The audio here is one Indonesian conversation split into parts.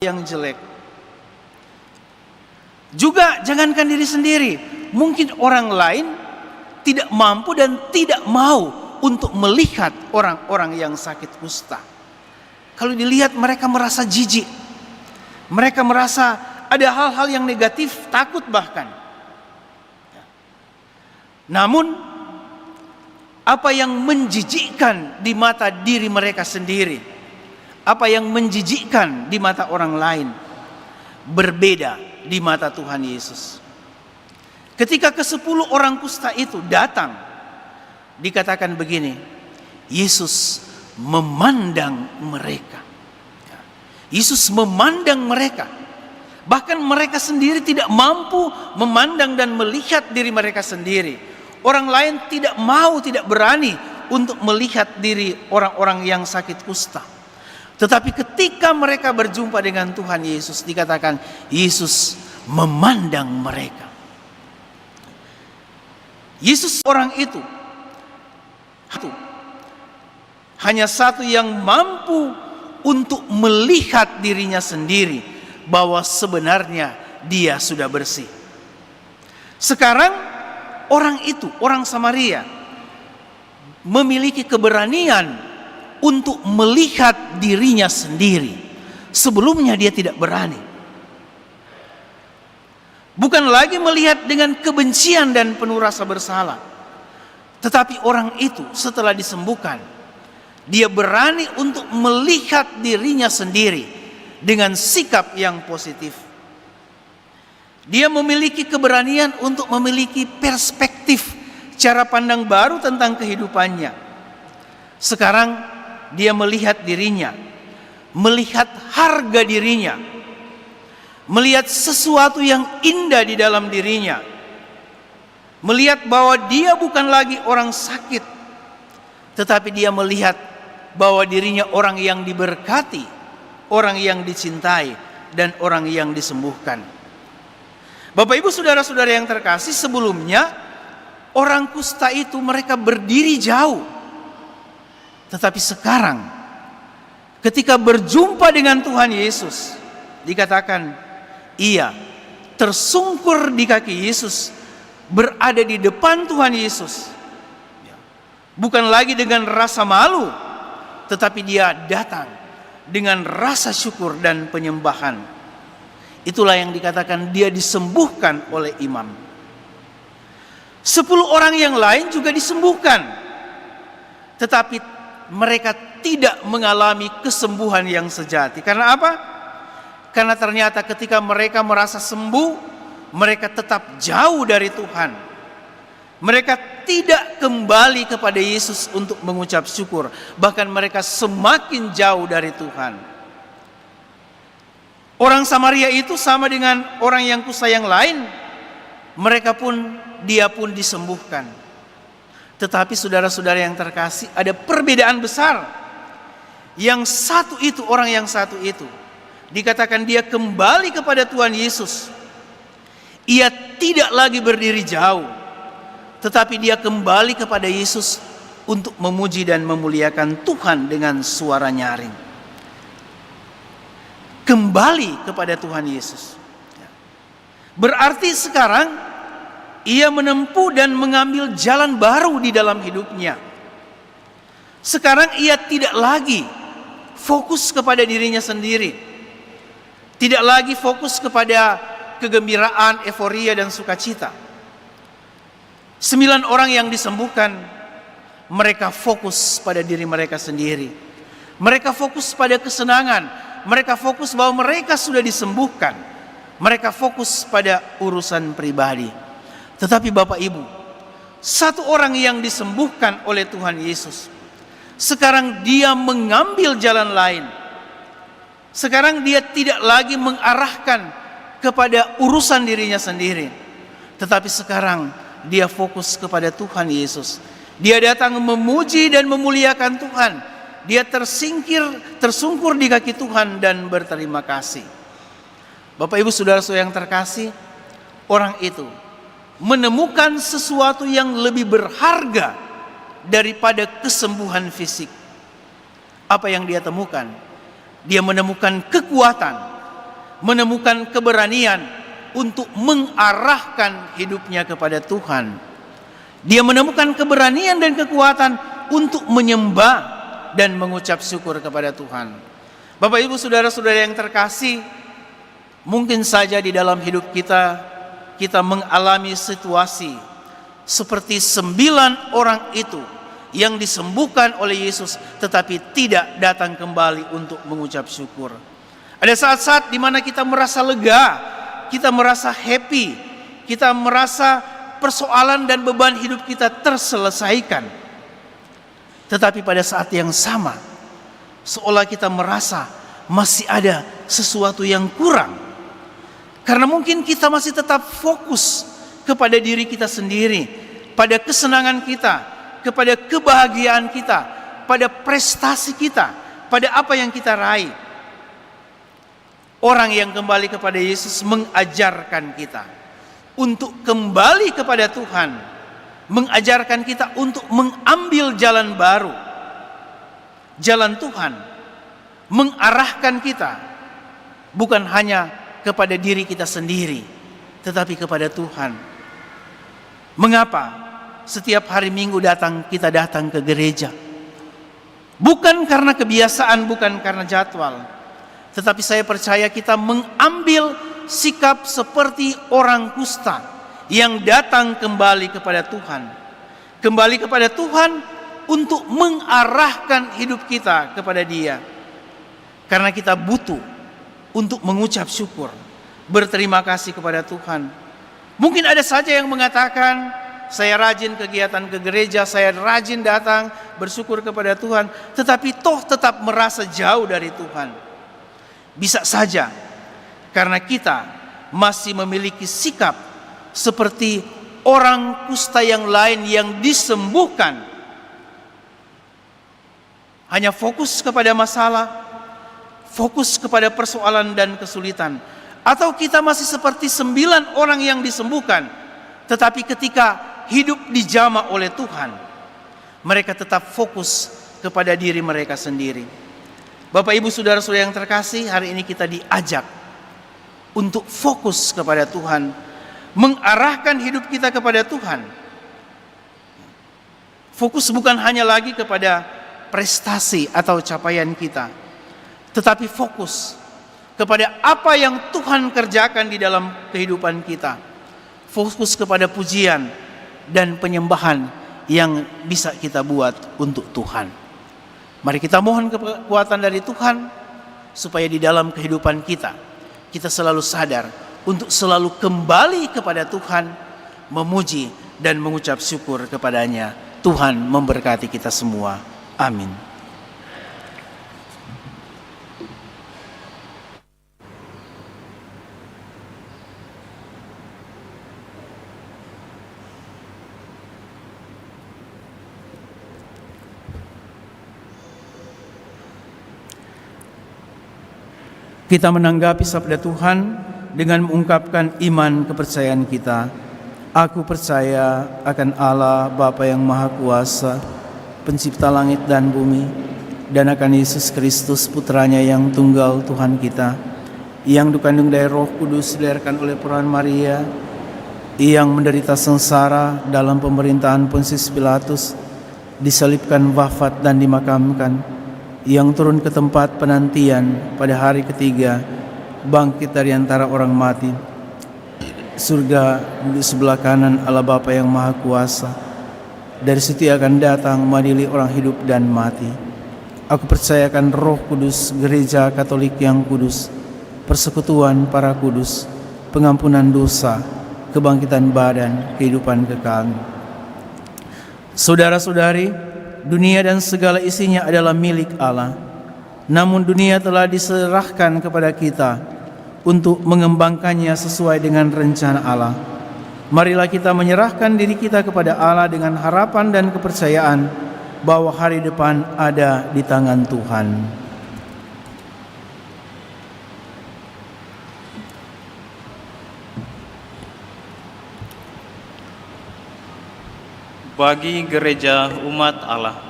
yang jelek. Juga jangankan diri sendiri, mungkin orang lain tidak mampu dan tidak mau untuk melihat orang-orang yang sakit kusta. Kalau dilihat mereka merasa jijik, mereka merasa ada hal-hal yang negatif, takut bahkan. Namun apa yang menjijikkan di mata diri mereka sendiri, apa yang menjijikkan di mata orang lain, berbeda di mata Tuhan Yesus. Ketika ke-10 orang kusta itu datang, dikatakan begini, Yesus memandang mereka. Yesus memandang mereka. Bahkan mereka sendiri tidak mampu memandang dan melihat diri mereka sendiri. Orang lain tidak mau, tidak berani untuk melihat diri orang-orang yang sakit kusta. Tetapi ketika mereka berjumpa dengan Tuhan Yesus, dikatakan Yesus memandang mereka. Yesus orang itu hanya satu yang mampu untuk melihat dirinya sendiri bahwa sebenarnya dia sudah bersih. Sekarang orang itu, orang Samaria, memiliki keberanian untuk melihat dirinya sendiri. Sebelumnya dia tidak berani. Bukan lagi melihat dengan kebencian dan penuh rasa bersalah. Tetapi orang itu setelah disembuhkan, dia berani untuk melihat dirinya sendiri dengan sikap yang positif. Dia memiliki keberanian untuk memiliki perspektif, cara pandang baru tentang kehidupannya. Sekarang dia melihat dirinya, melihat harga dirinya, melihat sesuatu yang indah di dalam dirinya, melihat bahwa dia bukan lagi orang sakit, tetapi dia melihat bahwa dirinya orang yang diberkati, orang yang dicintai, dan orang yang disembuhkan. Bapak Ibu saudara-saudara yang terkasih, sebelumnya orang kusta itu mereka berdiri jauh. Tetapi sekarang ketika berjumpa dengan Tuhan Yesus, dikatakan ia tersungkur di kaki Yesus, berada di depan Tuhan Yesus. Bukan lagi dengan rasa malu, tetapi dia datang dengan rasa syukur dan penyembahan. Itulah yang dikatakan dia disembuhkan oleh imam. 10 orang yang lain juga disembuhkan, tetapi mereka tidak mengalami kesembuhan yang sejati. Karena apa? Karena ternyata ketika mereka merasa sembuh, mereka tetap jauh dari Tuhan. Mereka tidak kembali kepada Yesus untuk mengucap syukur. Bahkan mereka semakin jauh dari Tuhan. Orang Samaria itu sama dengan orang yang kusta yang lain. Dia pun disembuhkan. Tetapi saudara-saudara yang terkasih, ada perbedaan besar. Yang satu itu, orang yang satu itu, dikatakan dia kembali kepada Tuhan Yesus. Ia tidak lagi berdiri jauh, tetapi dia kembali kepada Yesus untuk memuji dan memuliakan Tuhan dengan suara nyaring. Kembali kepada Tuhan Yesus. Berarti sekarang ia menempuh dan mengambil jalan baru di dalam hidupnya. Sekarang ia tidak lagi fokus kepada dirinya sendiri. Tidak lagi fokus kepada kegembiraan, euforia, dan sukacita. 9 orang yang disembuhkan, mereka fokus pada diri mereka sendiri. Mereka fokus pada kesenangan. Mereka fokus bahwa mereka sudah disembuhkan. Mereka fokus pada urusan pribadi. Tetapi Bapak Ibu, satu orang yang disembuhkan oleh Tuhan Yesus, sekarang dia mengambil jalan lain. Sekarang dia tidak lagi mengarahkan kepada urusan dirinya sendiri, tetapi sekarang dia fokus kepada Tuhan Yesus. Dia datang memuji dan memuliakan Tuhan. Dia tersungkur di kaki Tuhan dan berterima kasih. Bapak Ibu saudara-saudara yang terkasih, orang itu menemukan sesuatu yang lebih berharga daripada kesembuhan fisik. Apa yang dia temukan? Dia menemukan kekuatan, menemukan keberanian untuk mengarahkan hidupnya kepada Tuhan. Dia menemukan keberanian dan kekuatan untuk menyembah dan mengucap syukur kepada Tuhan. Bapak Ibu saudara-saudara yang terkasih, mungkin saja di dalam hidup kita mengalami situasi seperti 9 orang itu yang disembuhkan oleh Yesus tetapi tidak datang kembali untuk mengucap syukur. Ada saat-saat di mana kita merasa lega, kita merasa happy, kita merasa persoalan dan beban hidup kita terselesaikan. Tetapi pada saat yang sama, seolah kita merasa masih ada sesuatu yang kurang. Karena mungkin kita masih tetap fokus kepada diri kita sendiri, pada kesenangan kita, kepada kebahagiaan kita, pada prestasi kita, pada apa yang kita raih. Orang yang kembali kepada Yesus mengajarkan kita untuk kembali kepada Tuhan, mengajarkan kita untuk mengambil jalan baru, jalan Tuhan, mengarahkan kita bukan hanya kepada diri kita sendiri, tetapi kepada Tuhan. Mengapa setiap hari Minggu kita datang ke gereja? Bukan karena kebiasaan, bukan karena jadwal, tetapi saya percaya kita mengambil sikap seperti orang kusta yang datang kembali kepada Tuhan. Kembali kepada Tuhan untuk mengarahkan hidup kita kepada Dia. Karena kita butuh untuk mengucap syukur, berterima kasih kepada Tuhan. Mungkin ada saja yang mengatakan, saya rajin kegiatan ke gereja, saya rajin datang bersyukur kepada Tuhan, tetapi toh tetap merasa jauh dari Tuhan. Bisa saja karena kita masih memiliki sikap seperti orang kusta yang lain yang disembuhkan. Hanya fokus kepada masalah, fokus kepada persoalan dan kesulitan. Atau kita masih seperti 9 orang yang disembuhkan, tetapi ketika hidup dijamah oleh Tuhan, mereka tetap fokus kepada diri mereka sendiri. Bapak Ibu saudara-saudara yang terkasih, hari ini kita diajak untuk fokus kepada Tuhan, mengarahkan hidup kita kepada Tuhan. Fokus bukan hanya lagi kepada prestasi atau capaian kita, tetapi fokus kepada apa yang Tuhan kerjakan di dalam kehidupan kita. Fokus kepada pujian dan penyembahan yang bisa kita buat untuk Tuhan. Mari kita mohon kekuatan dari Tuhan supaya di dalam kehidupan kita selalu sadar untuk selalu kembali kepada Tuhan, memuji dan mengucap syukur kepada-Nya. Tuhan memberkati kita semua. Amin. Kita menanggapi sabda Tuhan dengan mengungkapkan iman kepercayaan kita. Aku percaya akan Allah Bapa yang Maha Kuasa, pencipta langit dan bumi, dan akan Yesus Kristus Putranya yang tunggal Tuhan kita, yang dikandung dari Roh Kudus, dilahirkan oleh perawan Maria, yang menderita sengsara dalam pemerintahan Pontius Pilatus, disalibkan, wafat dan dimakamkan, yang turun ke tempat penantian pada hari ketiga, bangkit dari antara orang mati, surga di sebelah kanan Allah Bapa yang Maha Kuasa, dari situ akan datang mengadili orang hidup dan mati. Aku percayakan Roh Kudus, gereja Katolik yang kudus, persekutuan para kudus, pengampunan dosa, kebangkitan badan, kehidupan kekal. Saudara-saudari, dunia dan segala isinya adalah milik Allah. Namun dunia telah diserahkan kepada kita untuk mengembangkannya sesuai dengan rencana Allah. Marilah kita menyerahkan diri kita kepada Allah dengan harapan dan kepercayaan bahwa hari depan ada di tangan Tuhan. Bagi gereja umat Allah,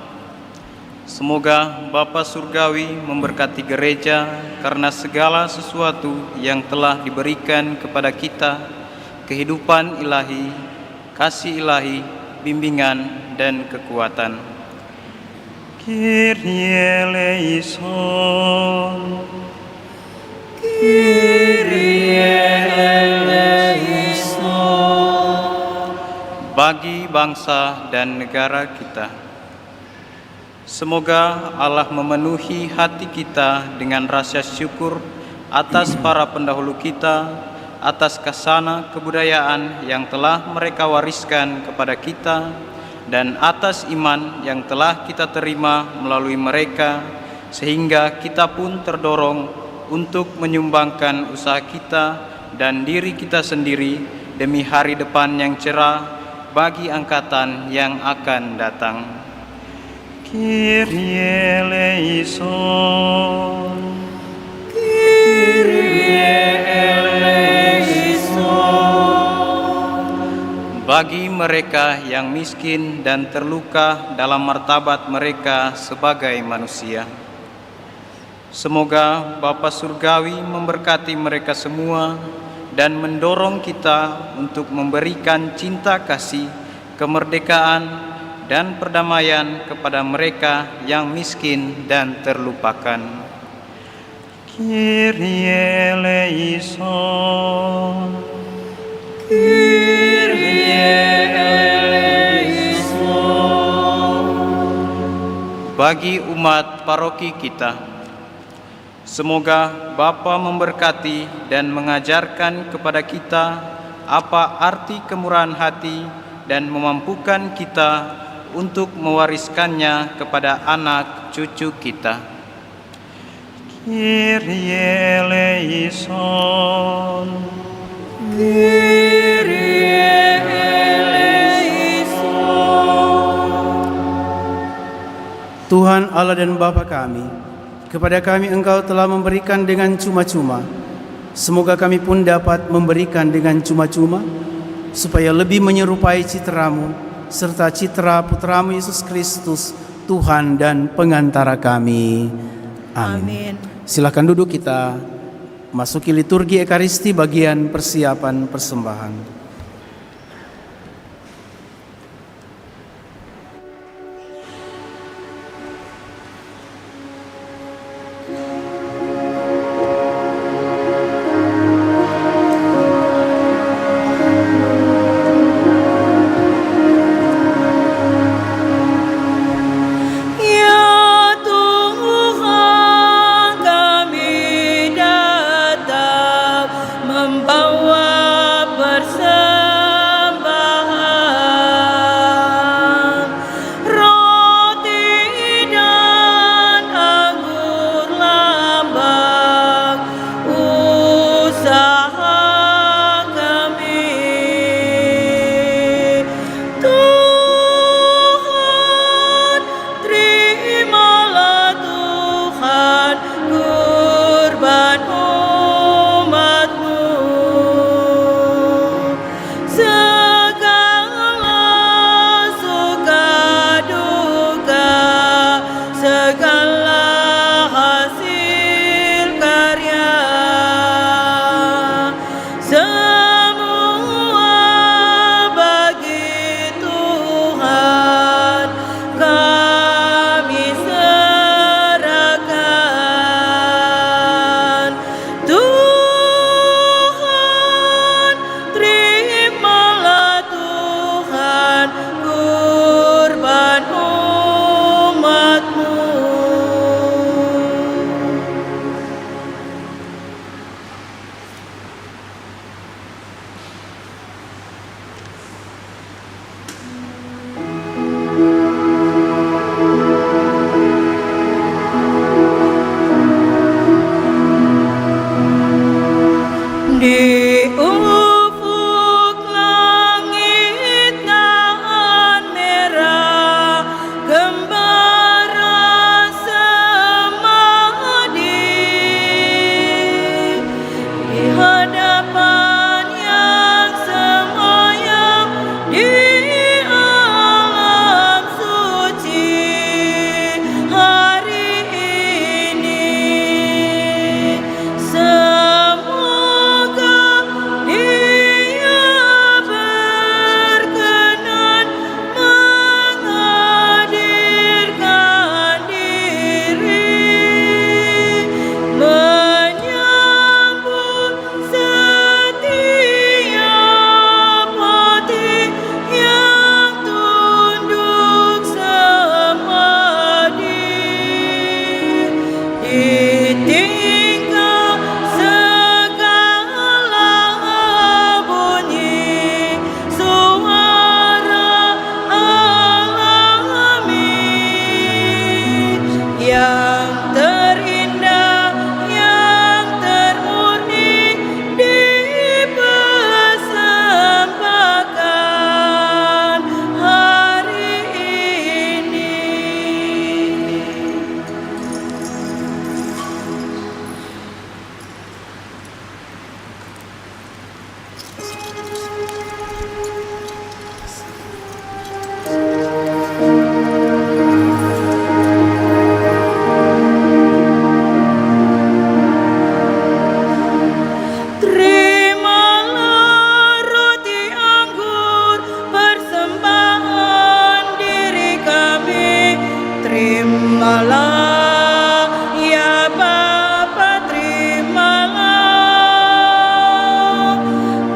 Semoga Bapa Surgawi memberkati gereja karena segala sesuatu yang telah diberikan kepada kita, kehidupan ilahi, kasih ilahi, bimbingan, dan kekuatan. Kyrie eleison. Kyrie eleison. Bagi bangsa dan negara kita, semoga Allah memenuhi hati kita dengan rasa syukur atas para pendahulu kita, atas khazanah kebudayaan yang telah mereka wariskan kepada kita, dan atas iman yang telah kita terima melalui mereka, sehingga kita pun terdorong untuk menyumbangkan usaha kita dan diri kita sendiri demi hari depan yang cerah bagi angkatan yang akan datang. Kyrie eleison. Kyrie eleison. Bagi mereka yang miskin dan terluka dalam martabat mereka sebagai manusia, semoga Bapa Surgawi memberkati mereka semua dan mendorong kita untuk memberikan cinta kasih, kemerdekaan, dan perdamaian kepada mereka yang miskin dan terlupakan. Kyrie eleison. Kyrie eleison. Bagi umat paroki kita, semoga Bapa memberkati dan mengajarkan kepada kita apa arti kemurahan hati dan memampukan kita untuk mewariskannya kepada anak cucu kita. Kyrie eleison. Kyrie eleison. Tuhan Allah dan Bapa kami, kepada kami Engkau telah memberikan dengan cuma-cuma. Semoga kami pun dapat memberikan dengan cuma-cuma, supaya lebih menyerupai citra-Mu serta citra Putra-Mu Yesus Kristus, Tuhan dan pengantara kami. Amin. Silakan duduk, kita masuki liturgi Ekaristi bagian persiapan persembahan. Membawa bersama Terimalah roti anggur persembahan diri kami. Terimalah ya Bapa, terimalah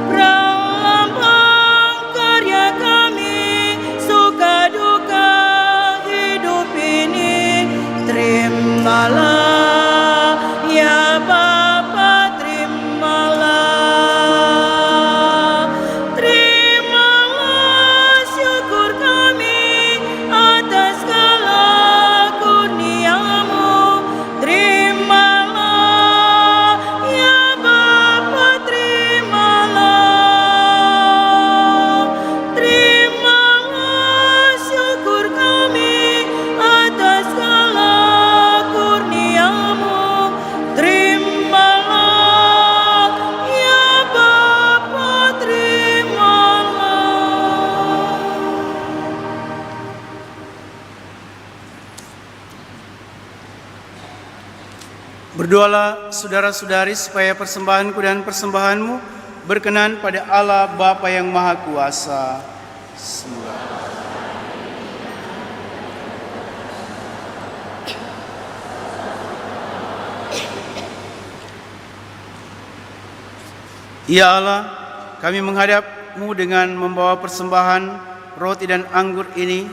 perlambang karya kami, suka duka hidup ini. Terimalah ya Bapa, terimalah. Terimalah syukur kami atas segala kurnia-Mu. Terimalah ya Bapa, terimalah. Terimalah syukur kami atas segala kurnia-Mu. Terimalah ya Bapa, terimalah. Berdoalah saudara-saudari supaya persembahanku dan persembahanmu berkenan pada Allah Bapa yang Maha Kuasa. Semoga. Ya Allah, kami menghadap-Mu dengan membawa persembahan roti dan anggur ini.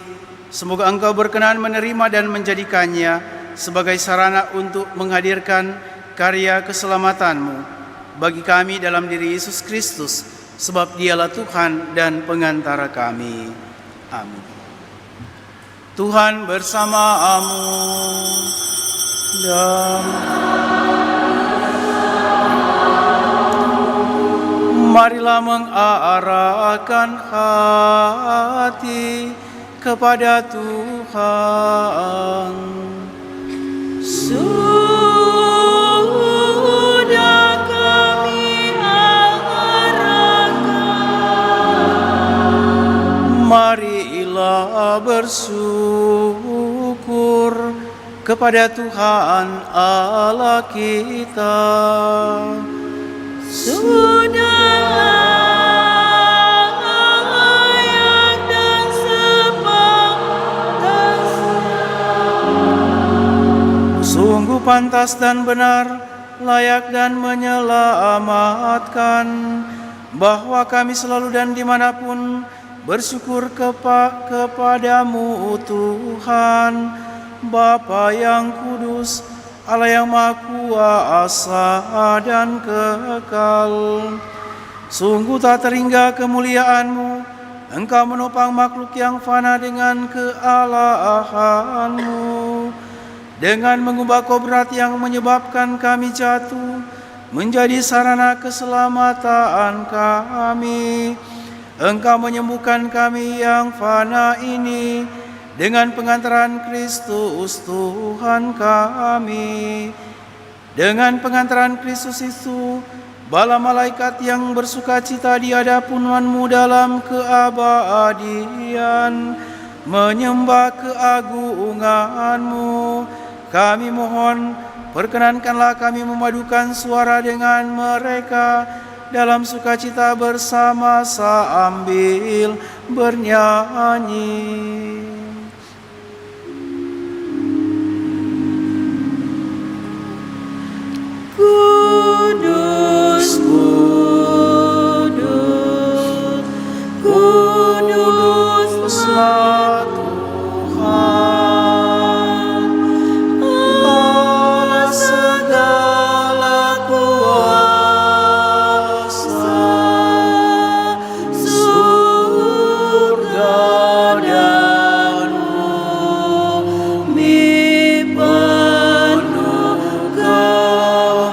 Semoga Engkau berkenan menerima dan menjadikannya sebagai sarana untuk menghadirkan karya keselamatan-Mu bagi kami dalam diri Yesus Kristus, sebab Dialah Tuhan dan pengantara kami. Amin. Tuhan bersamamu dan marilah mengarahkan hati kepada Tuhan. Sudah kami arahkan. Marilah bersyukur kepada Tuhan Allah kita. Sudahlah layak dan sepantas. Sungguh pantas dan benar, layak dan menyelamatkan, bahwa kami selalu dan dimanapun bersyukur kepadamu Tuhan, Bapa yang kudus, Allah yang Maha Kuasa dan kekal. Sungguh tak terhingga kemuliaan-Mu, Engkau menopang makhluk yang fana dengan kealahan-Mu. Dengan mengubah kodrat yang menyebabkan kami jatuh menjadi sarana keselamatan kami, Engkau menyembuhkan kami yang fana ini dengan pengantaran Kristus Tuhan kami. Dengan pengantaran Kristus itu, bala malaikat yang bersukacita di hadapan-Mu dalam keabadian menyembah keagungan-Mu. Kami mohon, perkenankanlah kami memadukan suara dengan mereka dalam sukacita bersama sambil bernyanyi. Kudus, kudus, kuduslah Tuhan, Allah segala kuasa, surga dan bumi penuh kemuliaan.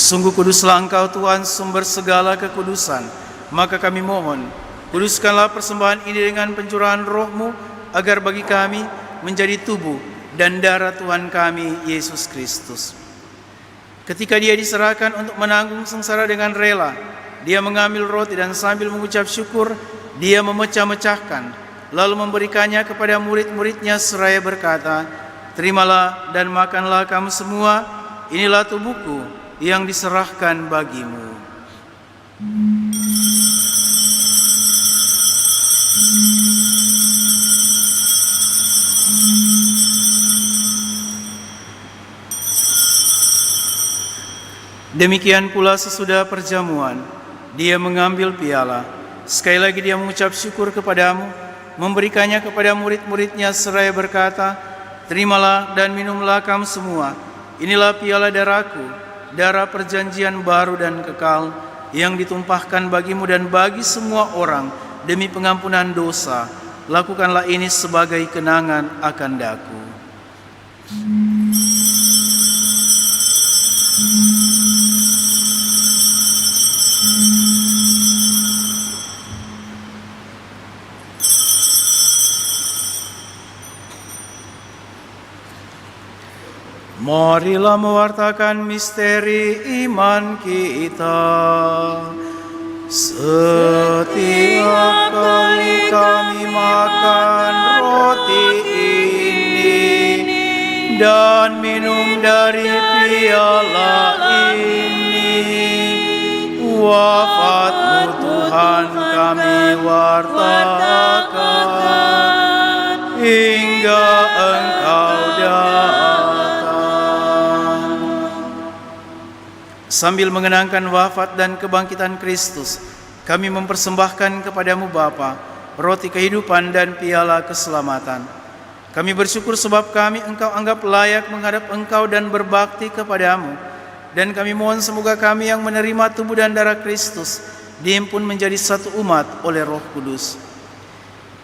Sungguh kuduslah Engkau Tuhan, sumber segala kekudusan. Maka kami mohon, kuduskanlah persembahan ini dengan pencurahan Roh-Mu, agar bagi kami menjadi tubuh dan darah Tuhan kami, Yesus Kristus. Ketika Dia diserahkan untuk menanggung sengsara dengan rela, Dia mengambil roti dan sambil mengucap syukur, Dia memecah-mecahkan, lalu memberikannya kepada murid-muridnya seraya berkata, "Terimalah dan makanlah kamu semua, inilah tubuhku yang diserahkan bagimu." Demikian pula sesudah perjamuan, Dia mengambil piala. Sekali lagi Dia mengucap syukur kepadamu, memberikannya kepada murid-muridnya seraya berkata, "Terimalah dan minumlah kamu semua. Inilah piala darahku, darah perjanjian baru dan kekal, yang ditumpahkan bagimu dan bagi semua orang demi pengampunan dosa. Lakukanlah ini sebagai kenangan akan daku." Marilah mewartakan misteri iman kita. Setiap kali kami makan roti ini dan minum dari piala ini, wafat-Mu Tuhan kami wartakan hingga Engkau datang. Sambil mengenangkan wafat dan kebangkitan Kristus, kami mempersembahkan kepadamu Bapa, roti kehidupan dan piala keselamatan. Kami bersyukur sebab kami Engkau anggap layak menghadap Engkau dan berbakti kepadamu. Dan kami mohon semoga kami yang menerima tubuh dan darah Kristus dihimpun menjadi satu umat oleh Roh Kudus.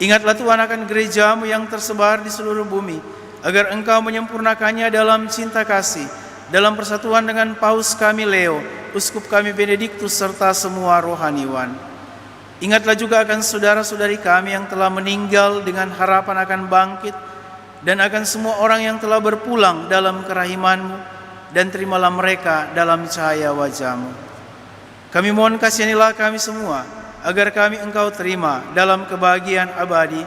Ingatlah Tuhan akan gereja-Mu yang tersebar di seluruh bumi, agar Engkau menyempurnakannya dalam cinta kasih, dalam persatuan dengan Paus kami Leo, Uskup kami Benediktus, serta semua rohaniwan. Ingatlah juga akan saudara-saudari kami yang telah meninggal dengan harapan akan bangkit, dan akan semua orang yang telah berpulang dalam kerahiman-Mu, dan terimalah mereka dalam cahaya wajah-Mu. Kami mohon kasihanilah kami semua, agar kami Engkau terima dalam kebahagiaan abadi,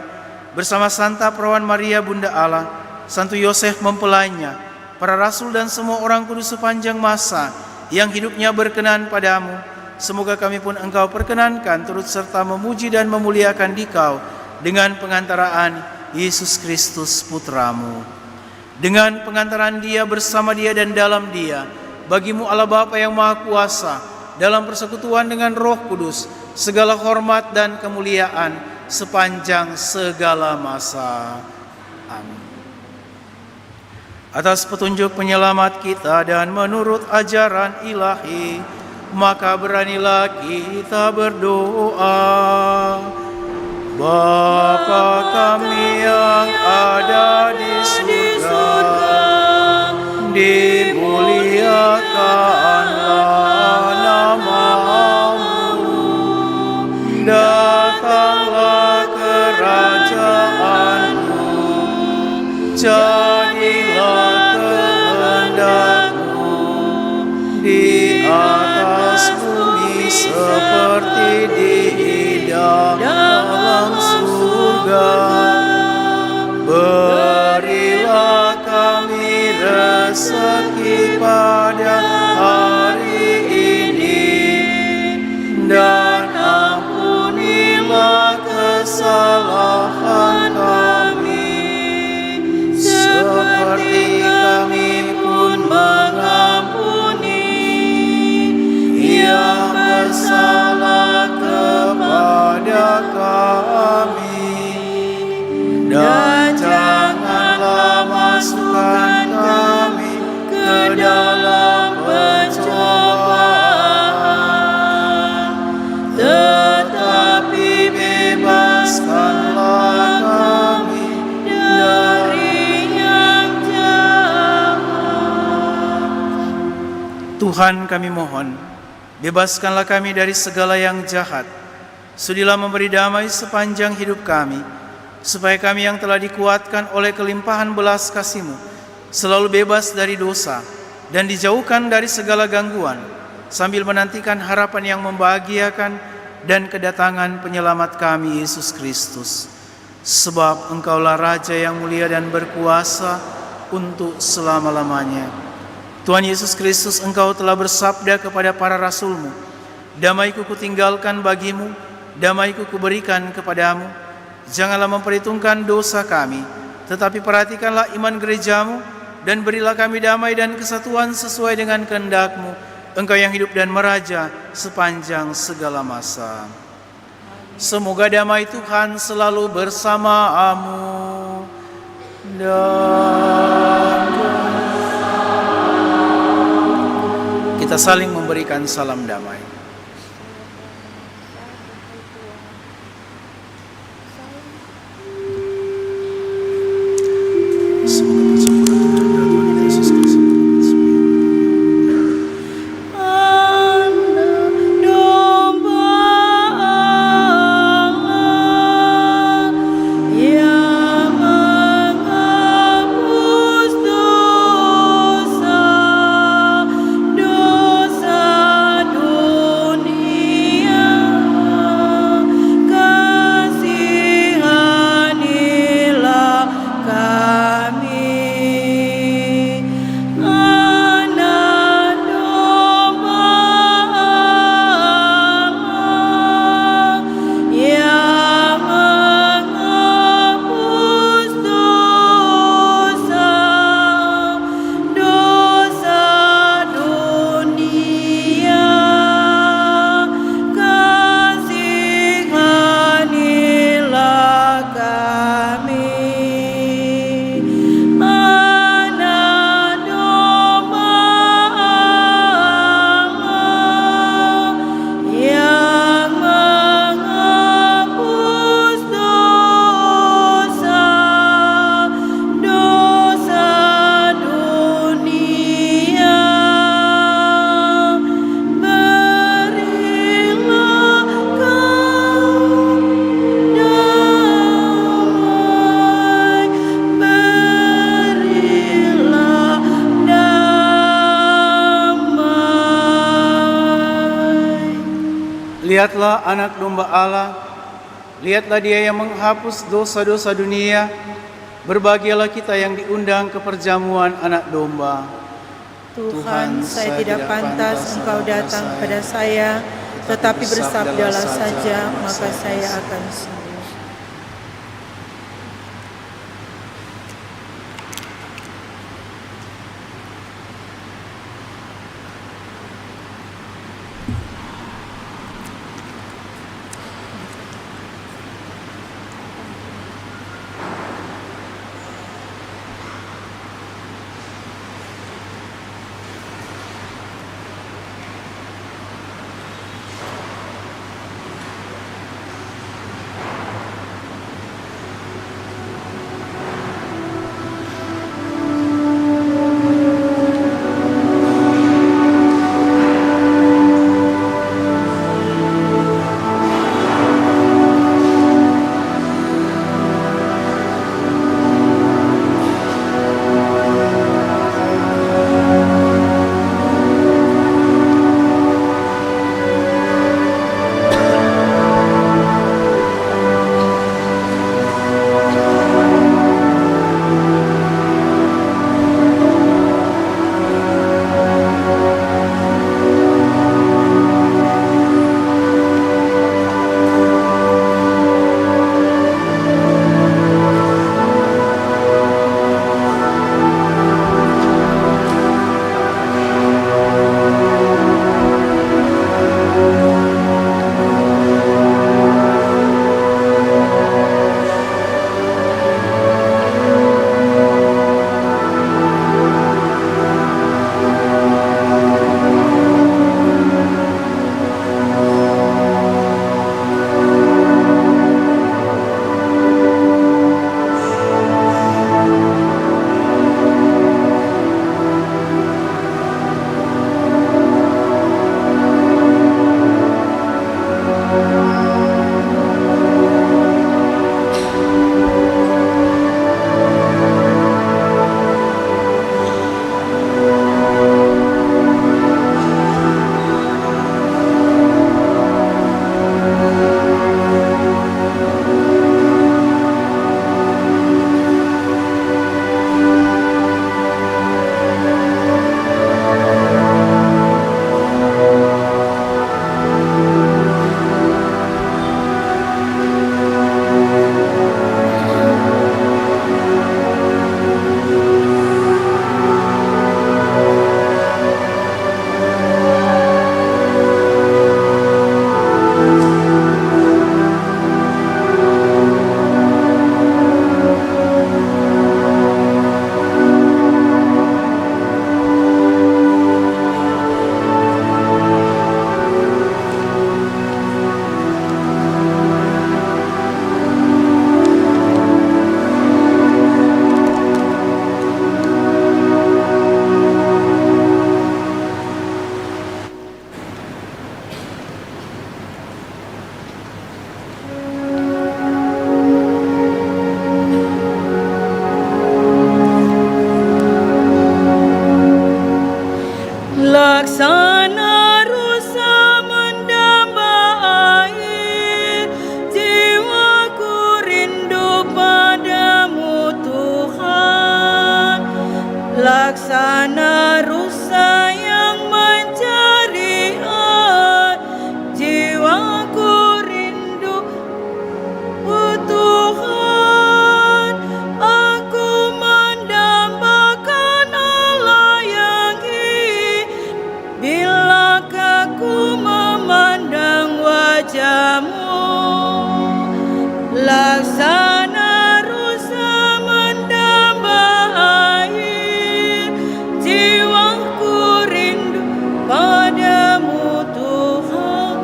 bersama Santa Perawan Maria Bunda Allah, Santo Yosef mempelainya, para rasul dan semua orang kudus sepanjang masa yang hidupnya berkenan padamu. Semoga kami pun Engkau perkenankan turut serta memuji dan memuliakan Dikau dengan pengantaraan Yesus Kristus Putra-Mu. Dengan pengantaran Dia, bersama Dia dan dalam Dia, bagi-Mu Allah Bapa yang Maha Kuasa, dalam persekutuan dengan Roh Kudus, segala hormat dan kemuliaan sepanjang segala masa. Amin. Atas petunjuk penyelamat kita dan menurut ajaran ilahi, maka beranilah kita berdoa. Bapa kami yang ada di surga, dimuliakanlah nama-Mu, datanglah kerajaan-Mu, jadilah kehendak-Mu di atas bumi seperti di dalam surga. Berilah kami rezeki pada hari ini, dan ampunilah kesalahan kami, seperti kami pun mengampuni yang bersalah kepada kami. Dan janganlah masukkan kami ke dalam pencobaan, tetapi bebaskan Tuhan, kami mohon, bebaskanlah kami dari segala yang jahat. Sudilah memberi damai sepanjang hidup kami, supaya kami yang telah dikuatkan oleh kelimpahan belas kasih-Mu selalu bebas dari dosa dan dijauhkan dari segala gangguan, sambil menantikan harapan yang membahagiakan dan kedatangan penyelamat kami, Yesus Kristus. Sebab Engkaulah Raja yang mulia dan berkuasa untuk selama-lamanya. Tuhan Yesus Kristus, Engkau telah bersabda kepada para rasul-Mu, damai-Ku kutinggalkan bagimu, damai-Ku kuberikan kepadamu. Janganlah memperhitungkan dosa kami, tetapi perhatikanlah iman gereja-Mu, dan berilah kami damai dan kesatuan sesuai dengan kehendak-Mu, Engkau yang hidup dan meraja sepanjang segala masa. Semoga damai Tuhan selalu bersamamu. Dan kita saling memberikan salam damai. Lihatlah anak domba Allah, lihatlah Dia yang menghapus dosa-dosa dunia. Berbahagialah kita yang diundang ke perjamuan anak domba. Tuhan, saya tidak pantas Engkau datang kepada saya, tetapi bersabdalah saja, maka saya akan sembuh. laksana rusa yang mencari air. Jiwaku rindu, oh Tuhan, aku mendambakan Allah yang hidup. Bilakah ku memandang wajah-Mu, laksana rusa mendamba air. Jiwaku rindu padamu Tuhan.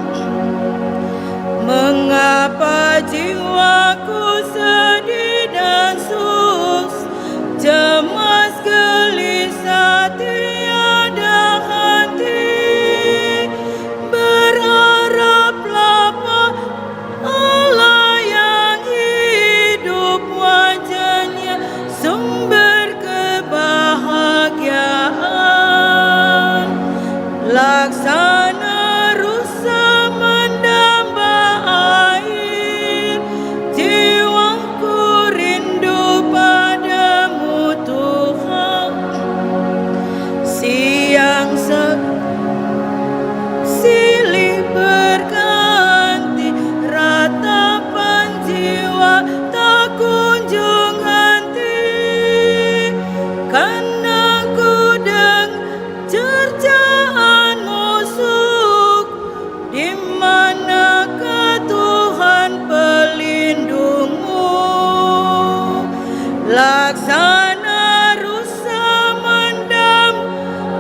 Mengapa jiwaku sedih dan susah, cemas gelisah tiada henti. Berharaplah Allah yang hidup, wajah-Nya sumber kebahagiaan. Laksana rusa mendamba air. Jiwaku rindu padamu Tuhan. Siang silih berganti, ratapan jiwa tak kunjung henti. Karena ku dengar cercaan musuh, di manakah Tuhan pelindungmu? Laksana rusa mendam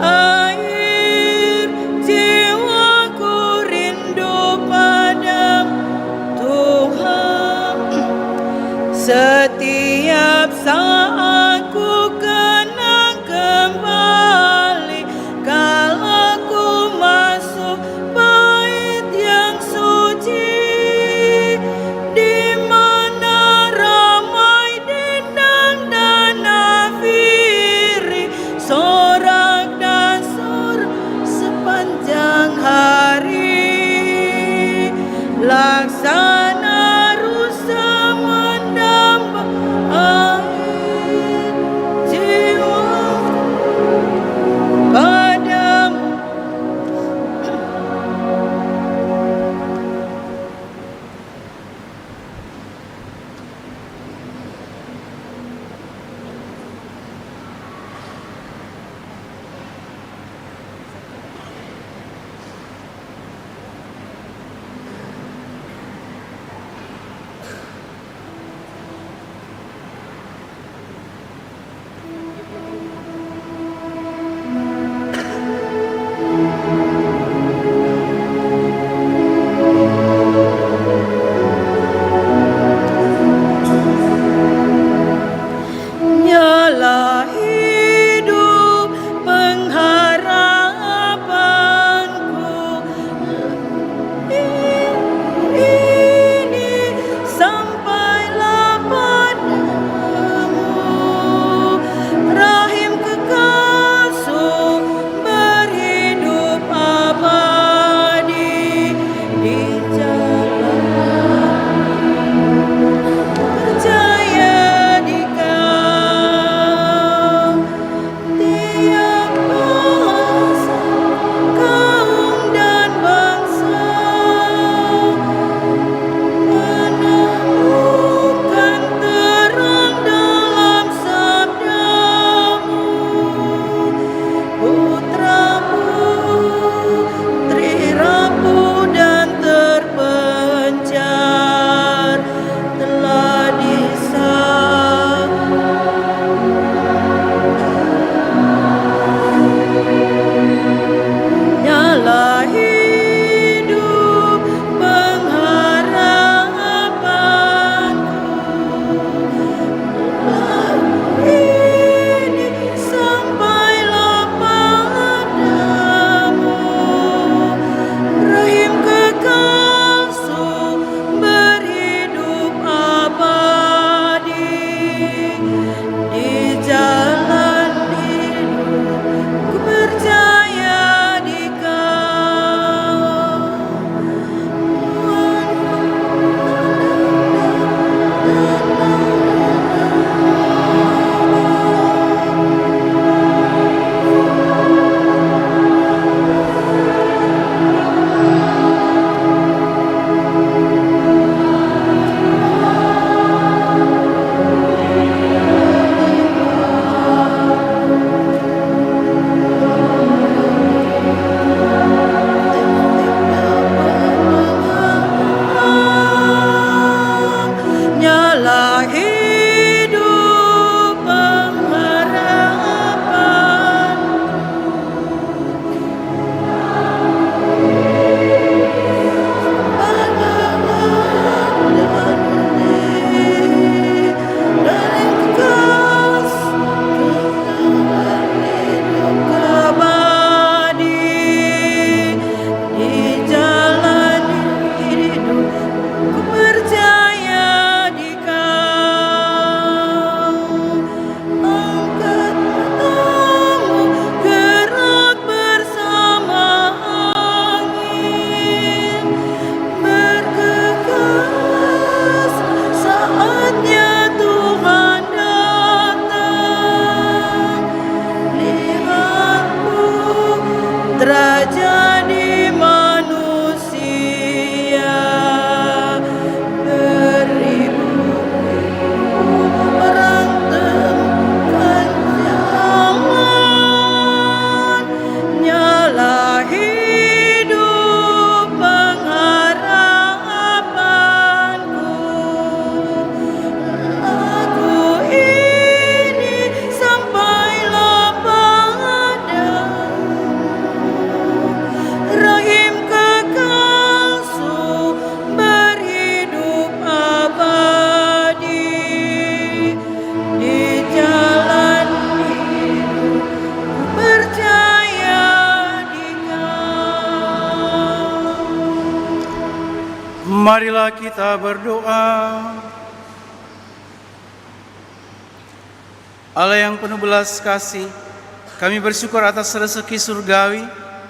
air. Jiwaku rindu padamu Tuhan. Setiap saat ku kenang kembali, kalau ku masuk bait yang suci, di mana ramai dendang dan nafiri, sorak dan sorak sepanjang hari. Laksana rusa mendamba air. Jiwa padamu. Nyala hidup pengharapanku, ini sampailah padamu. Rahim kekal sumber hidup abadi, di jalan percaya di Kau. Tiap bahasa, kaum dan bangsa menemukan terang dalam sabda-Mu. Putra-putri rapuh dan terpencar telah nyala hidup pengharapanku, ini sampailah padamu. Rahim kekal sumber hidup abadi, di jalan hidup ku percaya di Kau. Marilah kita berdoa. Allah yang penuh belas kasih, kami bersyukur atas rezeki surgawi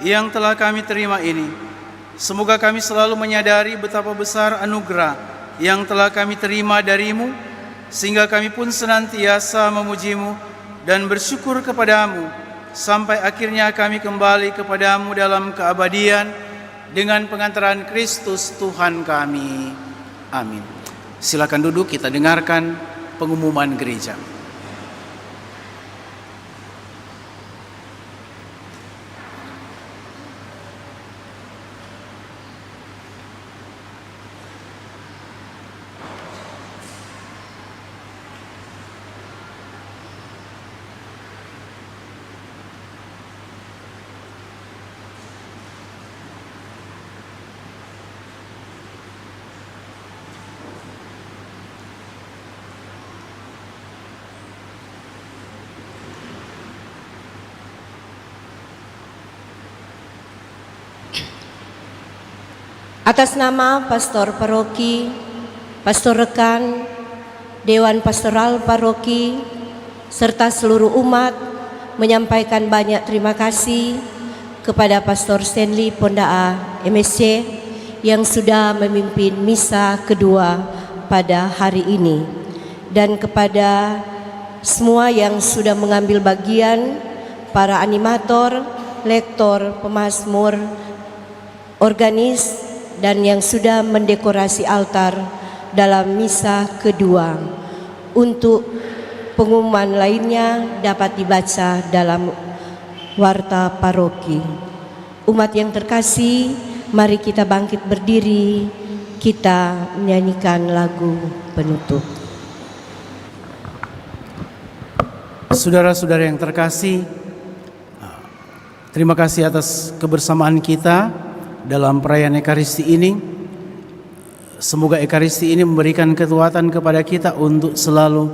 yang telah kami terima ini. Semoga kami selalu menyadari betapa besar anugerah yang telah kami terima darimu, sehingga kami pun senantiasa memujimu dan bersyukur kepadamu, sampai akhirnya kami kembali kepadamu dalam keabadian dengan pengantaran Kristus Tuhan kami. Amin. Silakan duduk, kita dengarkan pengumuman gereja. Atas nama Pastor Paroki, Pastor Rekan, Dewan Pastoral Paroki, serta seluruh umat menyampaikan banyak terima kasih kepada Pastor Stanley Pondaa MSC yang sudah memimpin misa kedua pada hari ini, dan kepada semua yang sudah mengambil bagian, para animator, lektor, pemazmur, organis, dan yang sudah mendekorasi altar dalam misa kedua. Untuk pengumuman lainnya dapat dibaca dalam warta paroki. Umat yang terkasih, mari kita bangkit berdiri, kita menyanyikan lagu penutup. Saudara-saudara yang terkasih, terima kasih atas kebersamaan kita dalam perayaan Ekaristi ini. Semoga Ekaristi ini memberikan kekuatan kepada kita untuk selalu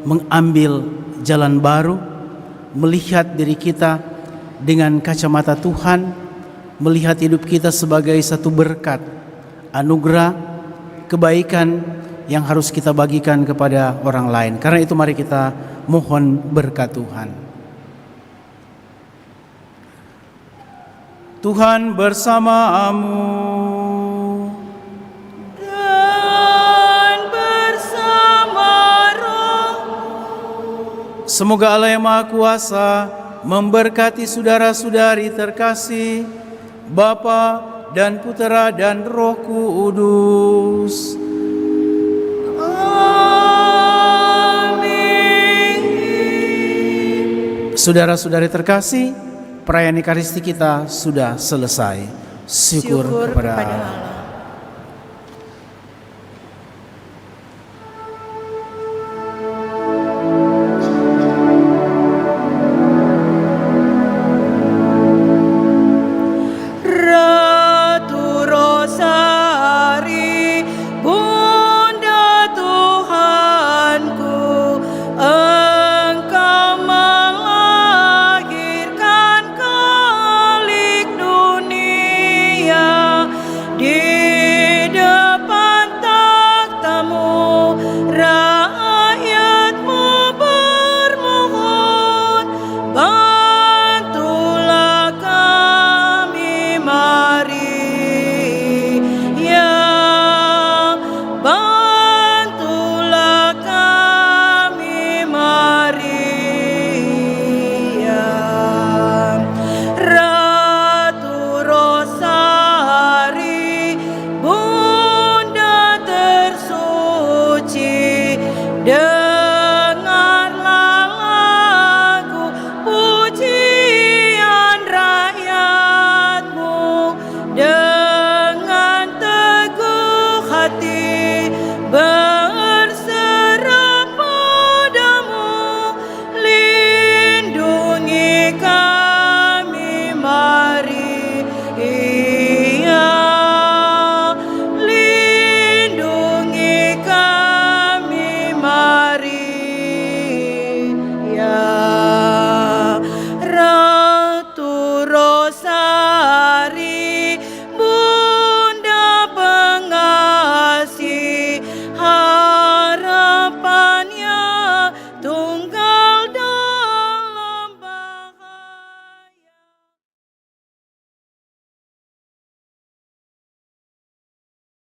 mengambil jalan baru, melihat diri kita dengan kacamata Tuhan, melihat hidup kita sebagai satu berkat, anugerah, kebaikan yang harus kita bagikan kepada orang lain. Karena itu mari kita mohon berkat Tuhan. Tuhan bersamamu dan bersama rohmu. Semoga Allah yang Maha Kuasa memberkati saudara-saudari terkasih, Bapa dan Putera dan Roh Kudus. Amin. Saudara-saudari terkasih, perayaan Ekaristi kita sudah selesai. Syukur kepada Allah.